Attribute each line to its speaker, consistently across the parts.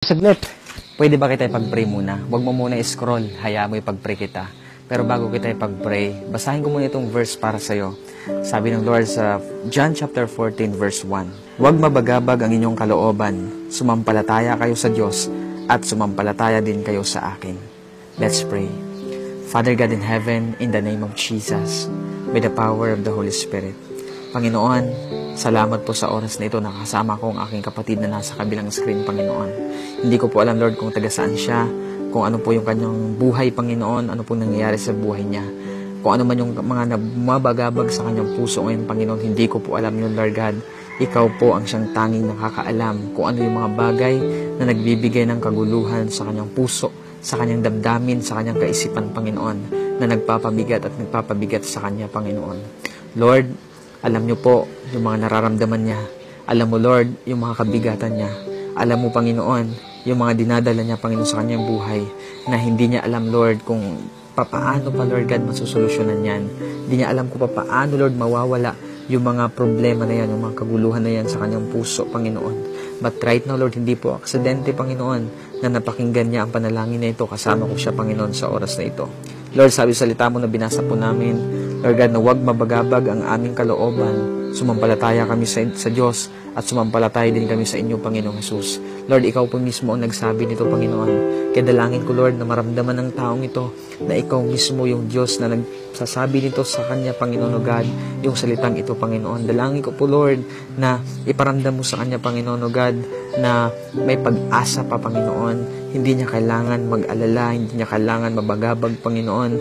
Speaker 1: Saglit, pwede ba kita ipag-pray muna? Huwag mo muna i-scroll, hayaan mo ipag-pray kita. Pero bago kita ipag-pray, basahin ko muna itong verse para sa'yo. Sabi ng Lord sa John chapter 14 verse 1, Huwag mabagabag ang inyong kalooban, sumampalataya kayo sa Diyos, at sumampalataya din kayo sa akin. Let's pray. Father God in heaven, in the name of Jesus, by the power of the Holy Spirit, Panginoon, salamat po sa oras na ito. Nakasama ko ang aking kapatid na nasa kabilang screen, Panginoon. Hindi ko po alam, Lord, kung taga saan siya, kung ano po yung kanyang buhay, Panginoon, ano po nangyayari sa buhay niya. Kung ano man yung mga mabagabag sa kanyang puso ngayon, Panginoon, hindi ko po alam yun, Lord God. Ikaw po ang siyang tanging nakakaalam kung ano yung mga bagay na nagbibigay ng kaguluhan sa kanyang puso, sa kanyang damdamin, sa kanyang kaisipan, Panginoon, na nagpapabigat at nagpapabigat sa kanya, Panginoon. Lord, alam niyo po yung mga nararamdaman niya. Alam mo, Lord, yung mga kabigatan niya. Alam mo, Panginoon, yung mga dinadala niya, Panginoon, sa kanyang buhay na hindi niya alam, Lord, kung papaano pa, Lord God, masusolusyonan yan. Hindi niya alam kung papaano, Lord, mawawala yung mga problema na yan, yung mga kaguluhan na yan sa kanyang puso, Panginoon. But right now, Lord, hindi po aksidente, Panginoon, na napakinggan niya ang panalangin na ito. Kasama ko siya, Panginoon, sa oras na ito. Lord, sabi sa salita mo na binasa po namin, Lord God, na huwag mabagabag ang aming kalooban. Sumampalataya kami sa Diyos at sumampalataya din kami sa inyo, Panginoong Jesus. Lord, ikaw po mismo ang nagsabi nito, Panginoon. Kaya dalangin ko, Lord, na maramdaman ng taong ito na ikaw mismo yung Diyos na nagsasabi nito sa kanya, Panginoon o God, yung salitang ito, Panginoon. Dalangin ko po, Lord, na iparamdam mo sa kanya, Panginoon o God, na may pag-asa pa, Panginoon. Hindi niya kailangan mag-alala, hindi niya kailangan mabagabag, Panginoon,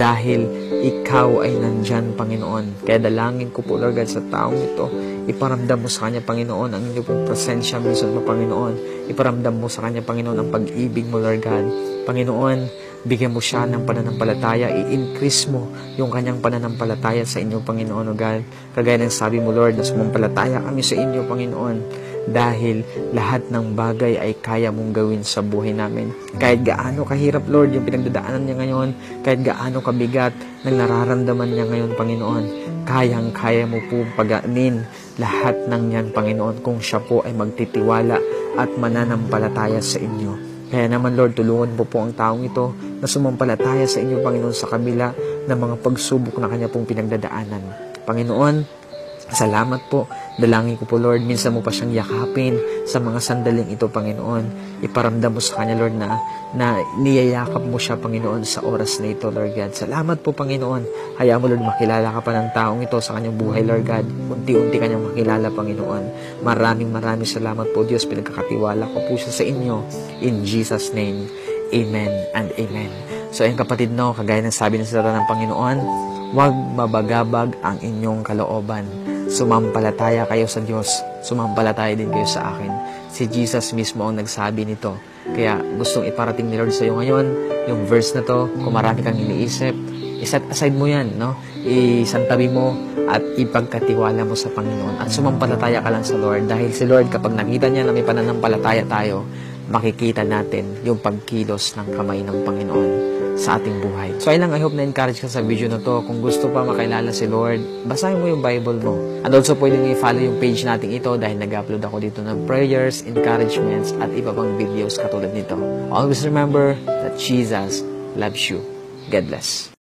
Speaker 1: dahil ikaw ay nandyan, Panginoon. Kaya dalangin ko po, Lord God, sa taong ito, iparamdam mo sa kanya, Panginoon, ang inyong pong presensya minsan mo, Panginoon. Iparamdam mo sa kanya, Panginoon, ang pag-ibig mo, Lord God. Panginoon, bigyan mo siya ng pananampalataya, i-increase mo yung kanyang pananampalataya sa inyo, Panginoon, o God. Kagaya ng sabi mo, Lord, na sumampalataya kami sa inyo, Panginoon, dahil lahat ng bagay ay kaya mong gawin sa buhay namin. Kahit gaano kahirap, Lord, yung pinagdadaanan niya ngayon, kahit gaano kabigat ng nararamdaman niya ngayon, Panginoon, kayang-kaya mo po pagaanin lahat ng yan, Panginoon, kung siya po ay magtitiwala at mananampalataya sa inyo. Kaya naman, Lord, tulungan po ang taong ito na sumampalataya sa inyo, Panginoon, sa kabila ng mga pagsubok na kanya pong pinagdadaanan. Panginoon, salamat po. Dalangin ko po, Lord, minsan mo pa siyang yakapin sa mga sandaling ito, Panginoon. Iparamdam mo sa kanya, Lord, na niyayakap mo siya, Panginoon, sa oras na ito, Lord God. Salamat po, Panginoon. Hayaan mo, Lord, makilala ka pa ng taong ito sa kanyang buhay, Lord God. Unti-unti kanyang makilala, Panginoon. Maraming salamat po, Diyos. Pinagkakatiwala ko po siya sa inyo. In Jesus' name, Amen and Amen. So, ayun kapatid, no, kagaya ng sabi ng salita ng Panginoon, huwag mabagabag ang inyong kalooban. Sumampalataya kayo sa Diyos. Sumampalataya din kayo sa akin. Si Jesus mismo ang nagsabi nito. Kaya gustong iparating ni Lord sa iyo ngayon, yung verse na to, kung marami kang iniisip, iset aside mo yan, no? Isantabi mo at ipagkatiwala mo sa Panginoon. At sumampalataya ka lang sa Lord. Dahil si Lord, kapag nakita niya na may pananampalataya tayo, makikita natin yung pagkilos ng kamay ng Panginoon sa ating buhay. So ayun lang, I hope na-encourage ka sa video na to. Kung gusto pa makilala si Lord, basahin mo yung Bible mo. And also pwede nyo i-follow yung page natin ito dahil nag-upload ako dito ng prayers, encouragements, at iba pang videos katulad nito. Always remember that Jesus loves you. God bless.